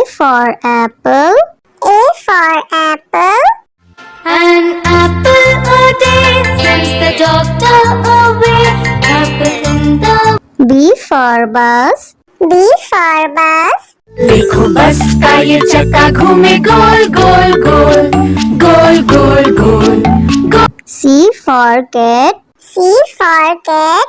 for apple. A for apple. An apple a day sends the doctor away. Apple in the B for bus. B for bus. देखो बस का ये चक्का घूमे गोल गोल गोल गोल गोल गोल गोल। C for cat. C for cat.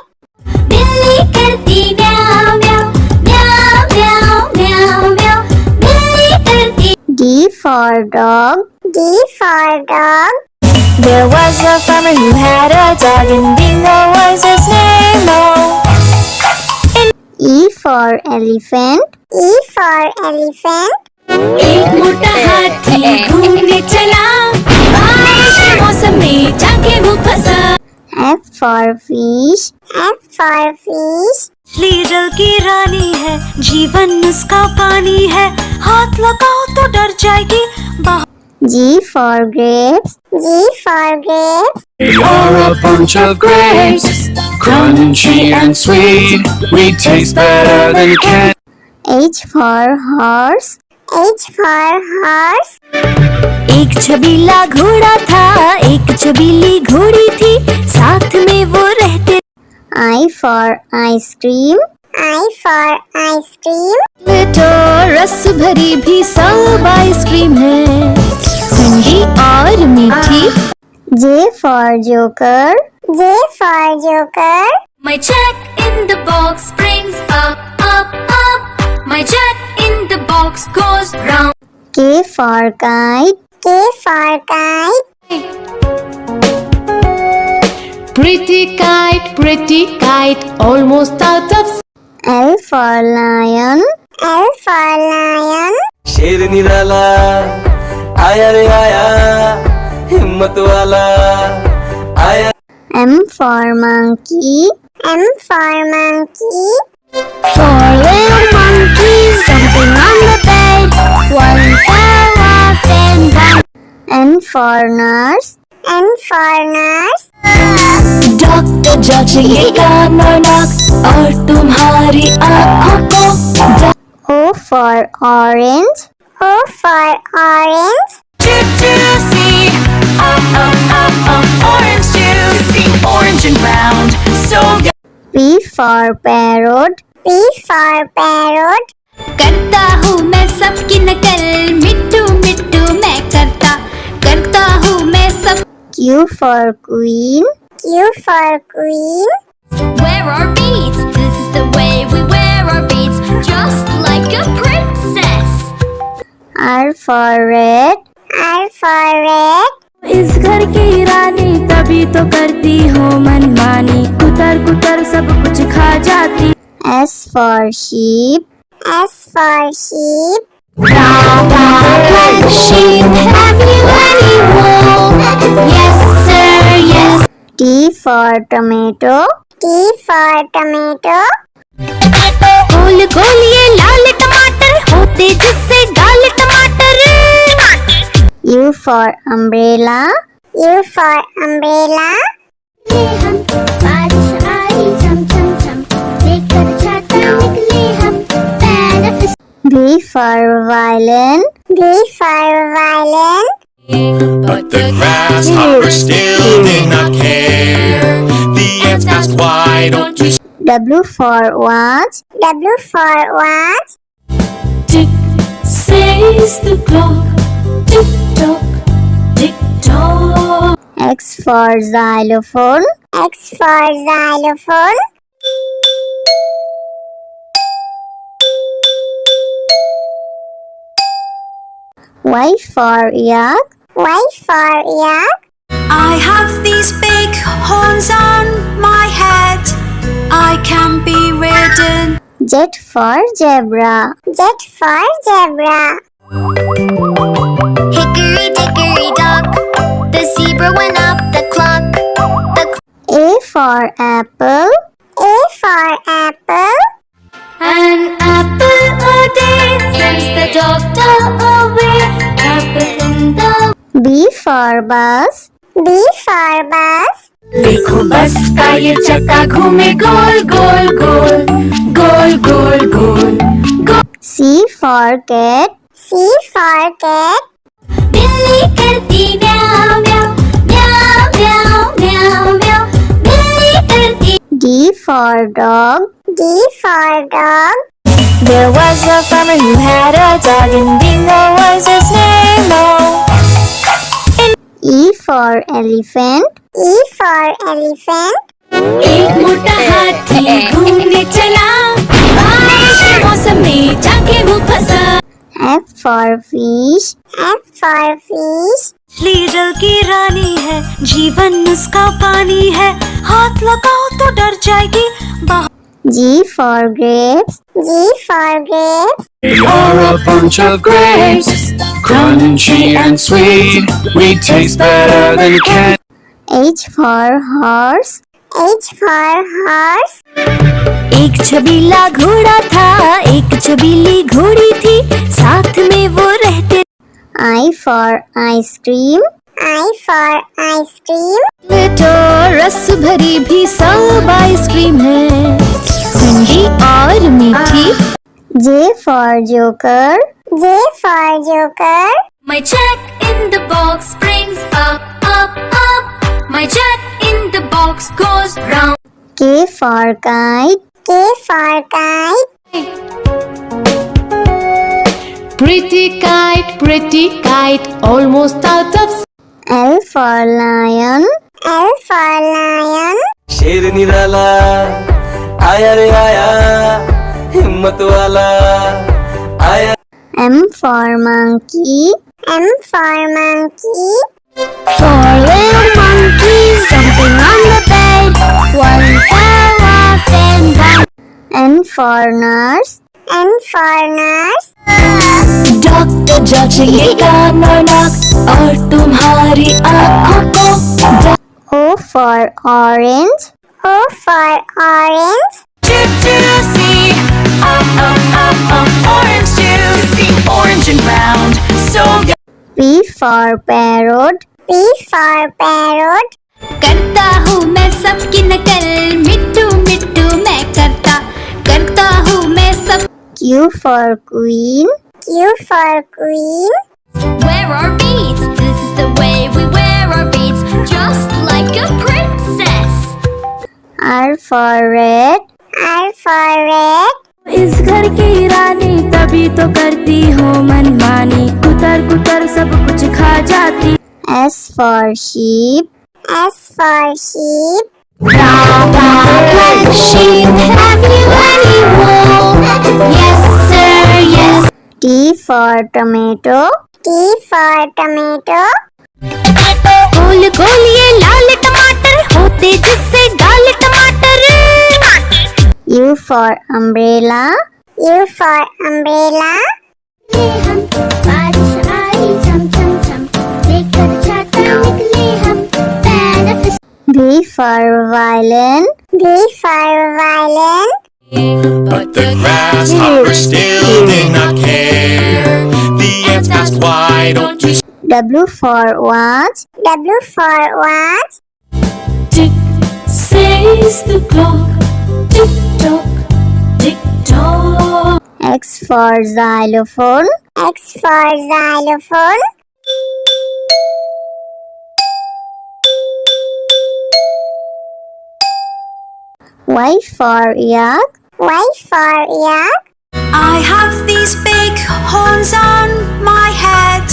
बिल्ली करती म्याऊ म्याऊ म्याऊ म्याऊ म्याऊ म्याऊ। बिल्ली करती। D for dog. D for dog. There was a farmer who had a dog and Bingo was his name. E for elephant. E for elephant. एक मोटा हाथी घूमने चला, बारिश के मौसम में जाके वो फंसा। F for fish. F for fish. मछली जल की रानी है, जीवन उसका पानी है, हाथ लगाओ तो डर जाएगी। G for grapes. G for grapes. We are a bunch of grapes, crunchy and sweet. We taste better than candy. H for horse. H for horse. एक छबीला घोड़ा था, एक छबीली घोड़ी थी, साथ में वो रहते। I for ice cream. I for ice cream. तो रस भरी भी सब आइसक्रीम है, ठंडी और मीठी। J for joker. J for joker. My jack in the box brings up up up. My jack in the box goes round. K for kite. K for kite. Pretty kite, almost out of. L for lion. L for lion. शेर निराला आया रे आया, हिम्मत वाला आया। M for monkey. M for monkey. 4 little monkeys jumping on the bed. One fell off and bumped. N for nurse. N for nurse. Doctor जांचेगा नर नाक और तुम्हारी आँखों को। O for orange. O for orange. Juicy, orange juicy, orange and round, so good. P for parrot. P for parrot. करता हूँ मैं सबकी नकल, मिट्टू मिट्टू मैं करता हूँ मैं सब। Q for queen. Q for queen. Wear our beads, this is the way we wear our beads, just like a princess. R for red. R for red. इस घर की रानी तभी तो करती हूँ मनमानी, कुतर कुतर सब कुछ खा जाती। S for sheep. S for sheep. Black sheep, have you any wool? Yes sir, yes. T for tomato. T for tomato. गोल गोल ये लाल टमाटर होते जिससे गाल टमाटर। U for umbrella. U for umbrella. हम बारिश आई झम झम झम, लेकर छाता निकले हम पैर। V for violin. V for violin. But the grasshoppers still did not care. The ants asked, why don't you W for watch. W for watch. Tick says the clock, tick tock, tick tock. X for xylophone. X for xylophone. Y for yak. Y for yak. I have these big horns on my head, I can be ridden. Z for zebra. Z for zebra. Hickory dickory dock, the zebra went up the clock. A for apple. A for apple. An apple a day sends the doctor away. Apple in the B for bus. B for bus. देखो बस का ये चक्का घूमे गोल गोल गोल गोल गोल गोल गोल। C for cat. C for cat. बिल्ली करती म्याऊं म्याऊं म्याऊं म्याऊं म्याऊं म्याऊं बिल्ली करती D for dog. D for dog. There was a farmer who had a dog, and Bingo was his name. E for elephant. E for elephant. एक मोटा हाथी घूमने चला बारिश के मौसम में जाके वो फंसा F for fish. F for fish. मछली जल की रानी है, जीवन उसका पानी है, हाथ लगाओ तो डर जाएगी बाहर। G for grapes. G for grapes. We are a bunch of grapes, crunchy and sweet. We taste better than candy. H for horse. H for horse. एक छबीला घोड़ा था, एक छबीली घोड़ी थी, साथ में वो रहते। I for ice cream. I for ice cream. तो रस भरी भी सब आइसक्रीम है, ठंडी और मीठी। J for joker. J for joker. My jack in the box brings up up up My jack in the box goes round K for kite. K for kite. pretty kite, almost out of L for lion. L for lion. शेर निराला आया रे आया, हिम्मत वाला आया। M for monkey. M for monkey. Four little monkeys jumping on the bed. One fell off and bumped. N for nurse. N for nurse. Doctor जांचेगा नाक और तुम्हारी आँखों को। O for orange. O for orange. Juicy, orange juicy, orange and round, so P for parrot. P for parrot. करता हूँ मैं सबकी नकल मिट्टू मिट्टू मैं करता हूँ मैं सब Q for queen. Q for queen. Wear our beads, this is the way we wear our beads Just like a princess R for red. R for red. इस घर की रानी तभी तो करती हो मनमानी, कुतर कुतर सब कुछ खा जाती। S for sheep. S for sheep. Black sheep, have you any wool? Yes sir, yes T for tomato. T for tomato. गोल गोल ये लाल टमाटर होते जिससे गाल टमाटर U for umbrella. U for umbrella. हम बारिश आई झम झम झम लेकर छाता निकले हम पैर V for violin. V for violin. But the grasshopper still did not care. The ants asked, why don't you W for watch. W for watch. Tick says the clock, tick tock, tick tock. X for xylophone. X for xylophone. Y for yak. Y for yak. I have these big horns on my head,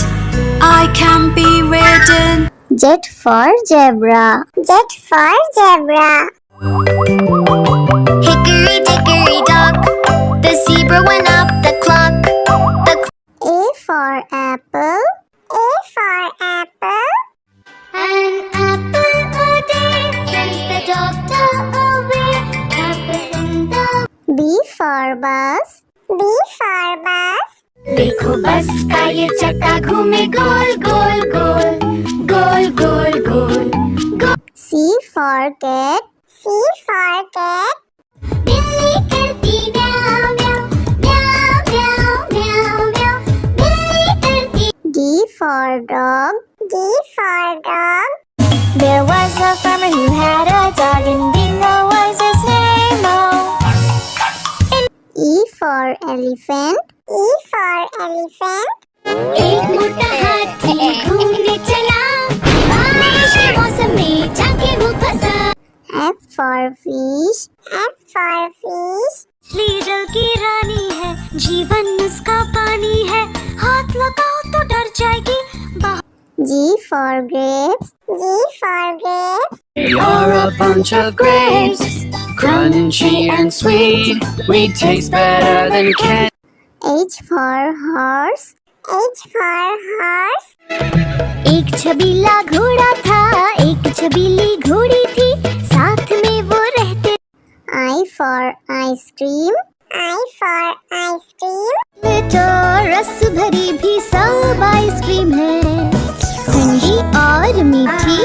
I can be ridden. Z for zebra. Z for zebra. Hickory dickory dock The zebra went up the clock A for apple. A for apple. An apple a day sends the doctor away Apple in the B for bus. B for bus. देखो बस का ये चक्का घूमे गोल गोल गोल गोल गोल गोल C for cat. C for cat. बिल्ली करती म्याऊं म्याऊं म्याऊं म्याऊं म्याऊं म्याऊं बिल्ली करती D for dog. D for dog. There was a farmer who had a dog, and Bingo was his name. E for elephant. E for elephant. एक मोटा हाथी घूमने चला, बारिश के मौसम में जाके वो फंसा। F for fish. F for fish. मछली जल की रानी है, जीवन उसका पानी है, हाथ लगाओ तो डर जाएगी। G for grapes. G for grapes. You're a bunch of grapes, crunchy and sweet. We taste better than candy. H for horse. H for horse. एक छबीला घोड़ा था, एक छबीली घोड़ी थी, साथ में वो रहते। I for ice cream. I for ice cream. तो रस भरी भी सब आइसक्रीम है, ठंडी और मीठी।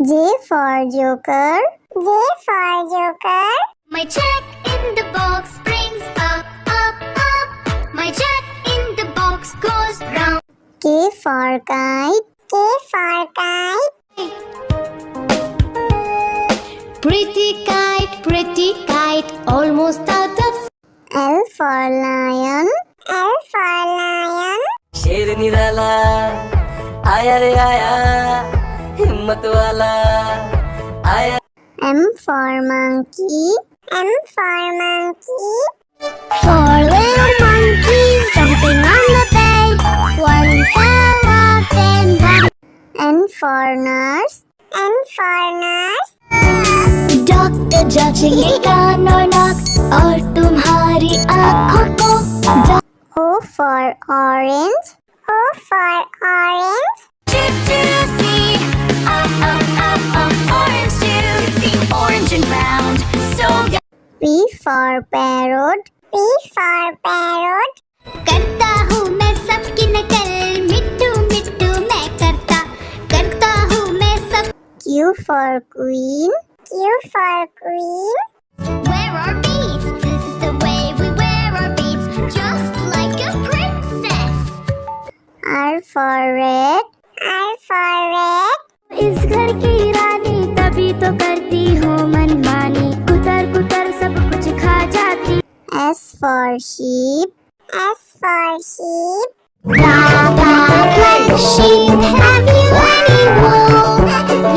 J for joker. J for joker. My check in the box brings up, up, up. My check in the box goes round. K for kite. K for kite. pretty kite, almost out of. L for lion. L for lion. शेर निराला आया रे आया, हिम्मत वाला आया। M for monkey. M for monkey. Four little monkeys jumping on the bed. One fell off and bumped. N for nurse. N for nurse. Doctor जांचेंगे कान और नाक और तुम्हारी आँखों को। O for orange. O for orange. Juicy, orange juicy, orange and round, so good. P for parrot. P for parrot. करता हूँ मैं सबकी नकल, मिट्टू मिट्टू मैं करता हूँ मैं सब। Q for queen. Q for queen. Wear our beads, this is the way we wear our beads, just like a princess. R for red. R for red. इस घर की रानी तभी तो करती हूँ मनमानी, कुतर कुतर सब कुछ खा जाती। S for sheep. S for sheep. Black sheep, have you any wool?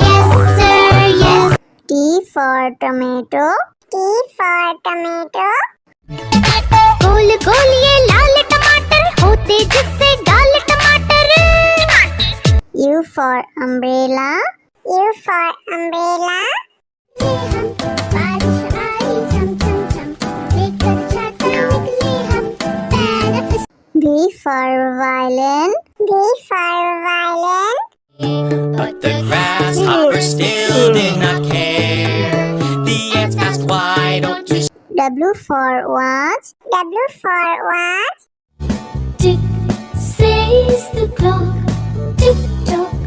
Yes sir, yes. T for tomato. T for tomato. गोल गोल ये लाल टमाटर होते जिससे गाल टमाटर। U for umbrella. U for umbrella. बारिश आई झम झम झम, लेकर छाता निकले हम, पैर फिस। V for violin. V for violin. But the grasshoppers still did not care. The ants asked, why don't you W for watch. W for watch. Tick says the clock, tick tock,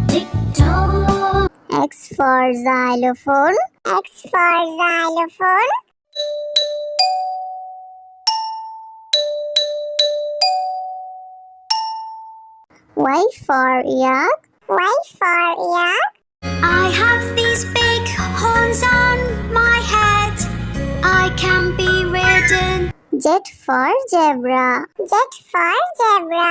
tick tock. X for xylophone. X for xylophone. Y for yak. Y for yak. I have these big horns on my head, I can be ridden. Z for zebra. Z for zebra.